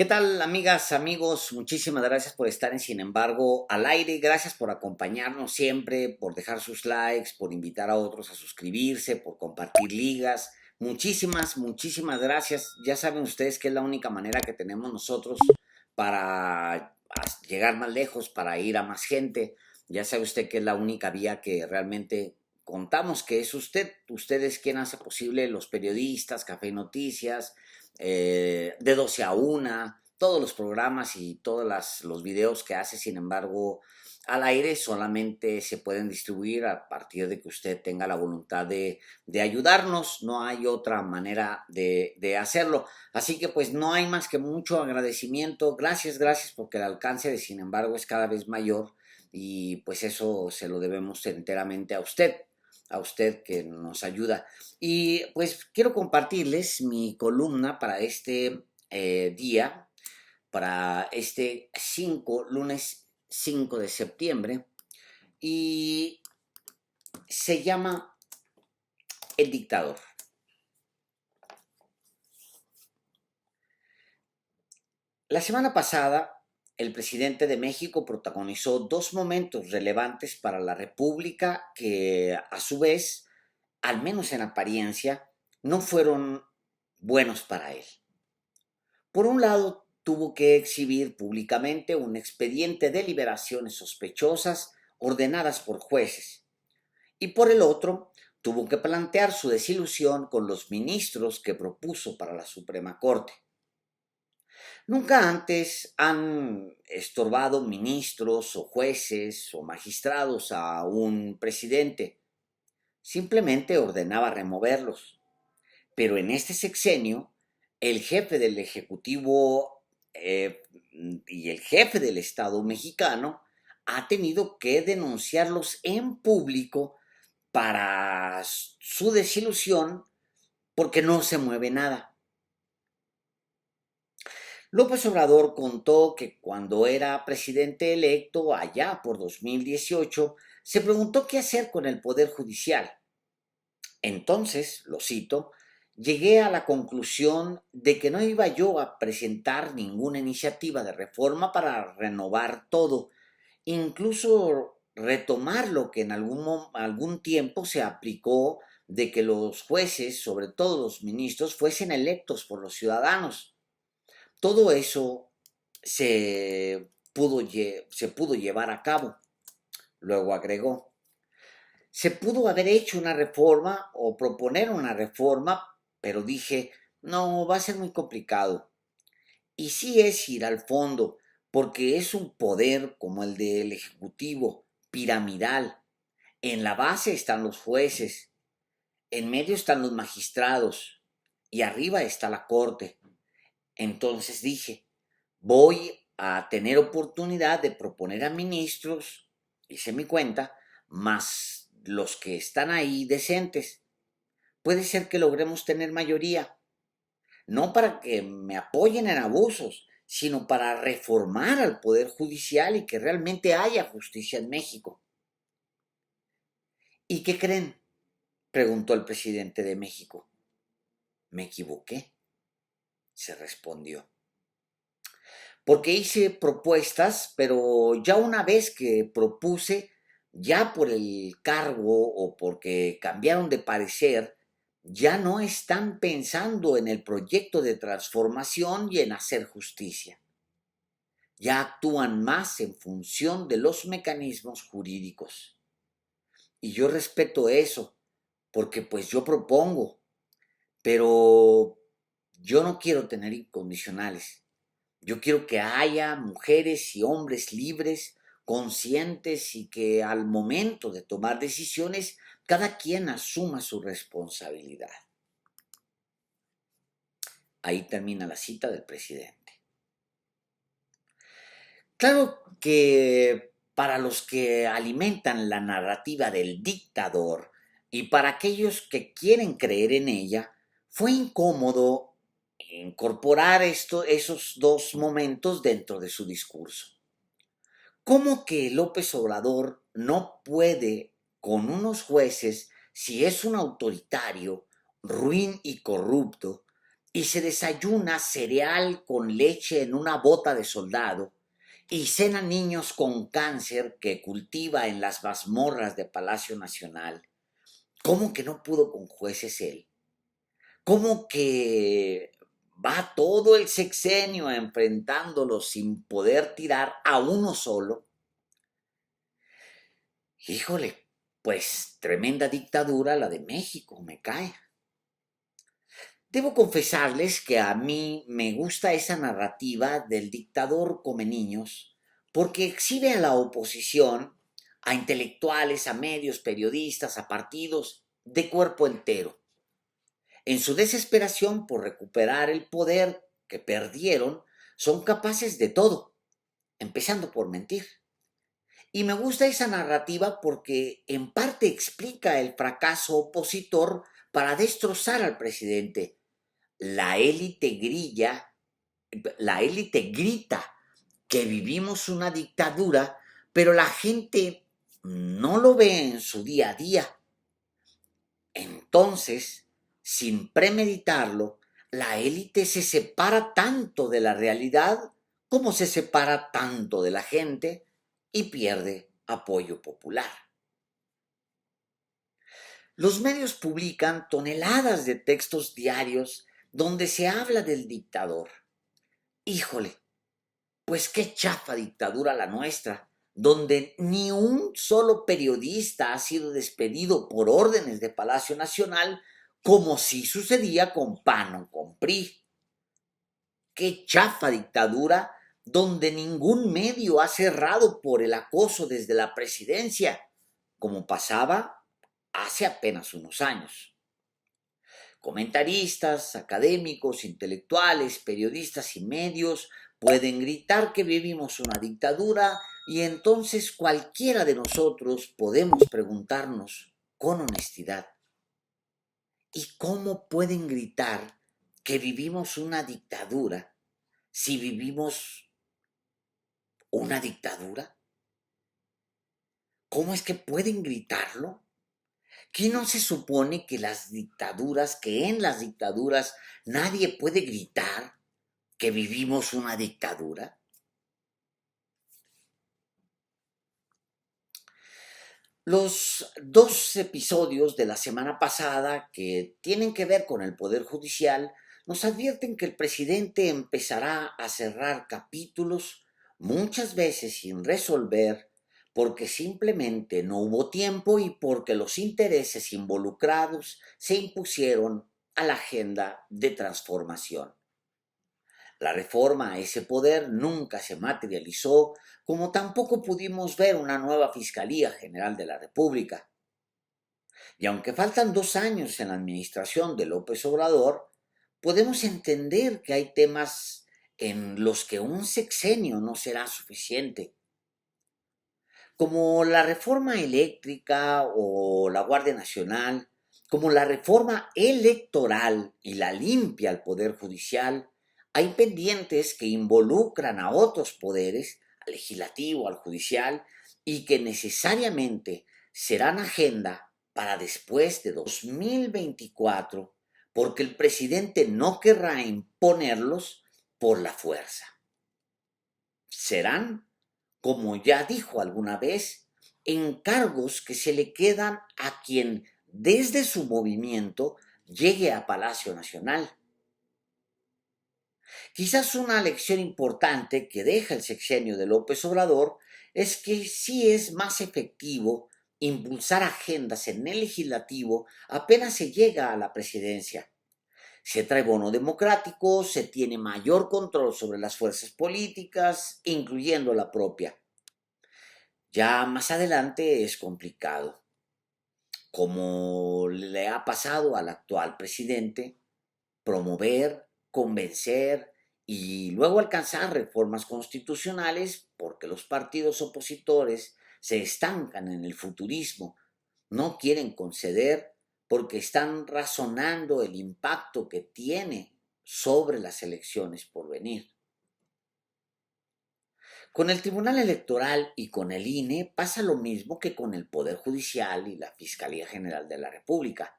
¿Qué tal, amigas, amigos? Muchísimas gracias por estar en Sin embargo al aire. Gracias por acompañarnos siempre, por dejar sus likes, por invitar a otros a suscribirse, por compartir ligas. Muchísimas gracias. Ya saben ustedes que es la única manera que tenemos nosotros para llegar más lejos, para ir a más gente. Ya sabe usted que es la única vía que realmente contamos, que es usted. Usted es quien hace posible los periodistas, Café y Noticias, de 12 a 1, todos los programas y todos los videos que hace. Sin embargo, al aire solamente se pueden distribuir a partir de que usted tenga la voluntad de ayudarnos. No hay otra manera de hacerlo. Así que pues no hay más que mucho agradecimiento. Gracias, porque el alcance de Sin embargo es cada vez mayor y pues eso se lo debemos enteramente a usted que nos ayuda. Y pues quiero compartirles mi columna para este día, para este lunes 5 de septiembre, y se llama El dictador. La semana pasada, el presidente de México protagonizó dos momentos relevantes para la República que, a su vez, al menos en apariencia, no fueron buenos para él. Por un lado, tuvo que exhibir públicamente un expediente de liberaciones sospechosas ordenadas por jueces, y por el otro, tuvo que plantear su desilusión con los ministros que propuso para la Suprema Corte. Nunca antes han estorbado ministros o jueces o magistrados a un presidente. Simplemente ordenaba removerlos. Pero en este sexenio, el jefe del Ejecutivo y el jefe del Estado mexicano ha tenido que denunciarlos en público para su desilusión porque no se mueve nada. López Obrador contó que cuando era presidente electo, allá por 2018, se preguntó qué hacer con el Poder Judicial. Entonces, lo cito, llegué a la conclusión de que no iba yo a presentar ninguna iniciativa de reforma para renovar todo, incluso retomar lo que en algún tiempo se aplicó de que los jueces, sobre todo los ministros, fuesen electos por los ciudadanos. Todo eso se pudo llevar a cabo. Luego agregó, se pudo haber hecho una reforma o proponer una reforma, pero dije, no, va a ser muy complicado. Y sí es ir al fondo, porque es un poder como el del Ejecutivo, piramidal. En la base están los jueces, en medio están los magistrados y arriba está la corte. Entonces dije, voy a tener oportunidad de proponer a ministros, hice mi cuenta, más los que están ahí decentes. Puede ser que logremos tener mayoría, no para que me apoyen en abusos, sino para reformar al Poder Judicial y que realmente haya justicia en México. ¿Y qué creen? Preguntó el presidente de México. Me equivoqué, se respondió. Porque hice propuestas, pero ya una vez que propuse, ya por el cargo o porque cambiaron de parecer, ya no están pensando en el proyecto de transformación y en hacer justicia. Ya actúan más en función de los mecanismos jurídicos. Y yo respeto eso, porque pues yo propongo, pero yo no quiero tener incondicionales. Yo quiero que haya mujeres y hombres libres, conscientes y que al momento de tomar decisiones cada quien asuma su responsabilidad. Ahí termina la cita del presidente. Claro que para los que alimentan la narrativa del dictador y para aquellos que quieren creer en ella, fue incómodo incorporar esos dos momentos dentro de su discurso. ¿Cómo que López Obrador no puede con unos jueces si es un autoritario, ruin y corrupto, y se desayuna cereal con leche en una bota de soldado y cena niños con cáncer que cultiva en las mazmorras de Palacio Nacional. ¿Cómo que no pudo con jueces él? ¿Cómo que va todo el sexenio enfrentándolo sin poder tirar a uno solo? Híjole, pues tremenda dictadura la de México, me cae. Debo confesarles que a mí me gusta esa narrativa del dictador come niños, porque exhibe a la oposición, a intelectuales, a medios, periodistas, a partidos, de cuerpo entero. En su desesperación por recuperar el poder que perdieron, son capaces de todo, empezando por mentir. Y me gusta esa narrativa porque en parte explica el fracaso opositor para destrozar al presidente. La élite grilla, la élite grita que vivimos una dictadura, pero la gente no lo ve en su día a día. Entonces, sin premeditarlo, la élite se separa tanto de la realidad como se separa tanto de la gente y pierde apoyo popular. Los medios publican toneladas de textos diarios donde se habla del dictador. Híjole, pues qué chafa dictadura la nuestra, donde ni un solo periodista ha sido despedido por órdenes de Palacio Nacional, como si sucedía con PAN o con PRI. Qué chafa dictadura, donde ningún medio ha cerrado por el acoso desde la presidencia, como pasaba hace apenas unos años. Comentaristas, académicos, intelectuales, periodistas y medios pueden gritar que vivimos una dictadura y entonces cualquiera de nosotros podemos preguntarnos con honestidad, ¿y cómo pueden gritar que vivimos una dictadura si vivimos una dictadura? ¿Cómo es que pueden gritarlo? ¿Qué no se supone que en las dictaduras nadie puede gritar que vivimos una dictadura? Los dos episodios de la semana pasada que tienen que ver con el Poder Judicial nos advierten que el presidente empezará a cerrar capítulos muchas veces sin resolver porque simplemente no hubo tiempo y porque los intereses involucrados se impusieron a la agenda de transformación. La reforma a ese poder nunca se materializó, como tampoco pudimos ver una nueva Fiscalía General de la República. Y aunque faltan 2 años en la administración de López Obrador, podemos entender que hay temas en los que un sexenio no será suficiente, como la reforma eléctrica o la Guardia Nacional, como la reforma electoral y la limpia al Poder Judicial. Hay pendientes que involucran a otros poderes, al legislativo, al judicial, y que necesariamente serán agenda para después de 2024, porque el presidente no querrá imponerlos por la fuerza. Serán, como ya dijo alguna vez, encargos que se le quedan a quien desde su movimiento llegue a Palacio Nacional. Quizás una lección importante que deja el sexenio de López Obrador es que sí es más efectivo impulsar agendas en el legislativo apenas se llega a la presidencia. Se trae bono democrático, se tiene mayor control sobre las fuerzas políticas, incluyendo la propia. Ya más adelante es complicado, como le ha pasado al actual presidente, promover, convencer y luego alcanzar reformas constitucionales porque los partidos opositores se estancan en el futurismo, no quieren conceder porque están razonando el impacto que tiene sobre las elecciones por venir. Con el Tribunal Electoral y con el INE pasa lo mismo que con el Poder Judicial y la Fiscalía General de la República.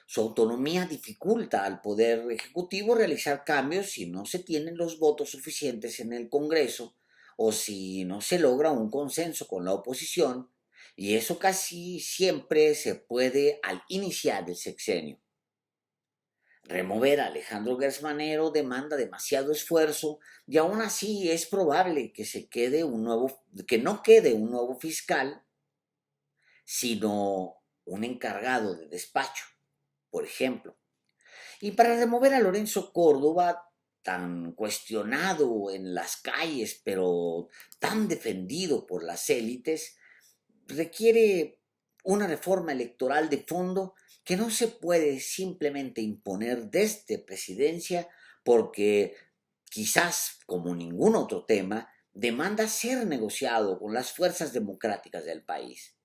Su autonomía dificulta al Poder Ejecutivo realizar cambios si no se tienen los votos suficientes en el Congreso o si no se logra un consenso con la oposición, y eso casi siempre se puede al iniciar el sexenio. Remover a Alejandro Gersmanero demanda demasiado esfuerzo y aún así es probable que no quede un nuevo fiscal, sino un encargado de despacho, por ejemplo. Y para remover a Lorenzo Córdoba, tan cuestionado en las calles, pero tan defendido por las élites, requiere una reforma electoral de fondo que no se puede simplemente imponer desde presidencia porque quizás, como ningún otro tema, demanda ser negociado con las fuerzas democráticas del país.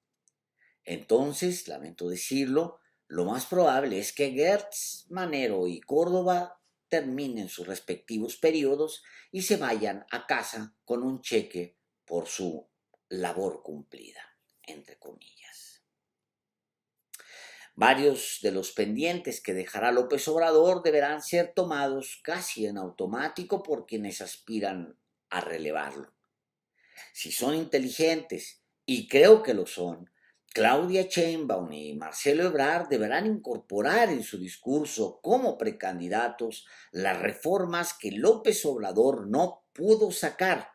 Entonces, lamento decirlo, lo más probable es que Gertz, Manero y Córdoba terminen sus respectivos periodos y se vayan a casa con un cheque por su labor cumplida, entre comillas. Varios de los pendientes que dejará López Obrador deberán ser tomados casi en automático por quienes aspiran a relevarlo. Si son inteligentes, y creo que lo son, Claudia Sheinbaum y Marcelo Ebrard deberán incorporar en su discurso como precandidatos las reformas que López Obrador no pudo sacar,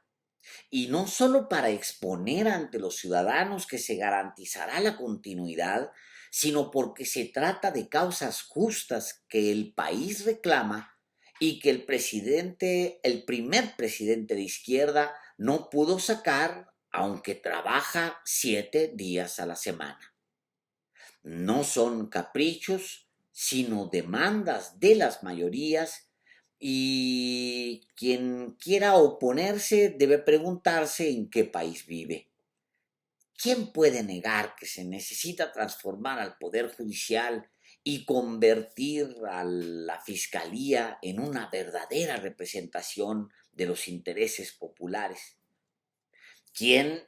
y no solo para exponer ante los ciudadanos que se garantizará la continuidad, sino porque se trata de causas justas que el país reclama y que el primer presidente de izquierda, no pudo sacar, aunque trabaja 7 días a la semana. No son caprichos, sino demandas de las mayorías, y quien quiera oponerse debe preguntarse en qué país vive. ¿Quién puede negar que se necesita transformar al Poder Judicial y convertir a la Fiscalía en una verdadera representación de los intereses populares? ¿Quién,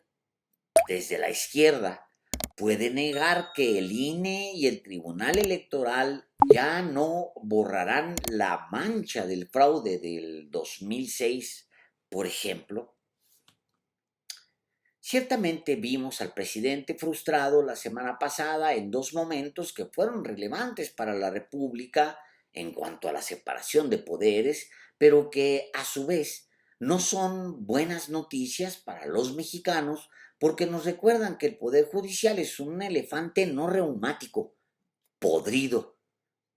desde la izquierda, puede negar que el INE y el Tribunal Electoral ya no borrarán la mancha del fraude del 2006, por ejemplo? Ciertamente vimos al presidente frustrado la semana pasada en dos momentos que fueron relevantes para la República en cuanto a la separación de poderes, pero que a su vez no son buenas noticias para los mexicanos porque nos recuerdan que el Poder Judicial es un elefante no reumático, podrido,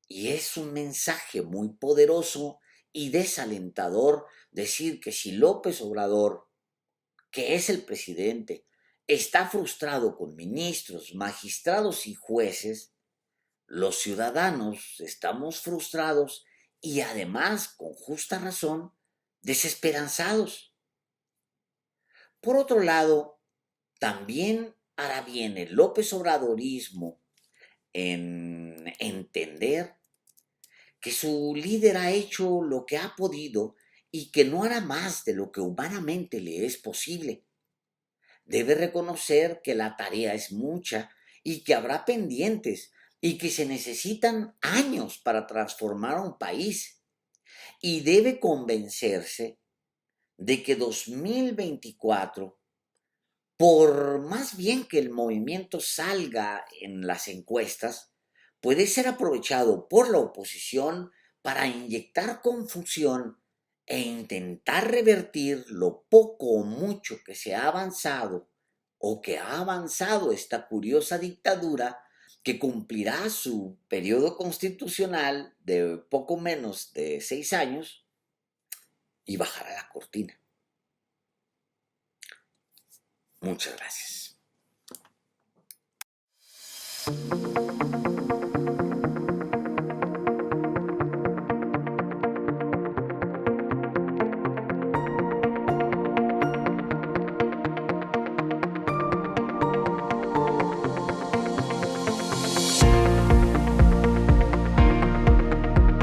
y es un mensaje muy poderoso y desalentador decir que si López Obrador, que es el presidente, está frustrado con ministros, magistrados y jueces, los ciudadanos estamos frustrados y además, con justa razón, desesperanzados. Por otro lado, también hará bien el López Obradorismo en entender que su líder ha hecho lo que ha podido y que no hará más de lo que humanamente le es posible. Debe reconocer que la tarea es mucha y que habrá pendientes y que se necesitan años para transformar a un país. Y debe convencerse de que 2024, por más bien que el movimiento salga en las encuestas, puede ser aprovechado por la oposición para inyectar confusión e intentar revertir lo poco o mucho que se ha avanzado o que ha avanzado esta curiosa dictadura que cumplirá su periodo constitucional de poco menos de 6 años y bajará la cortina. Muchas gracias.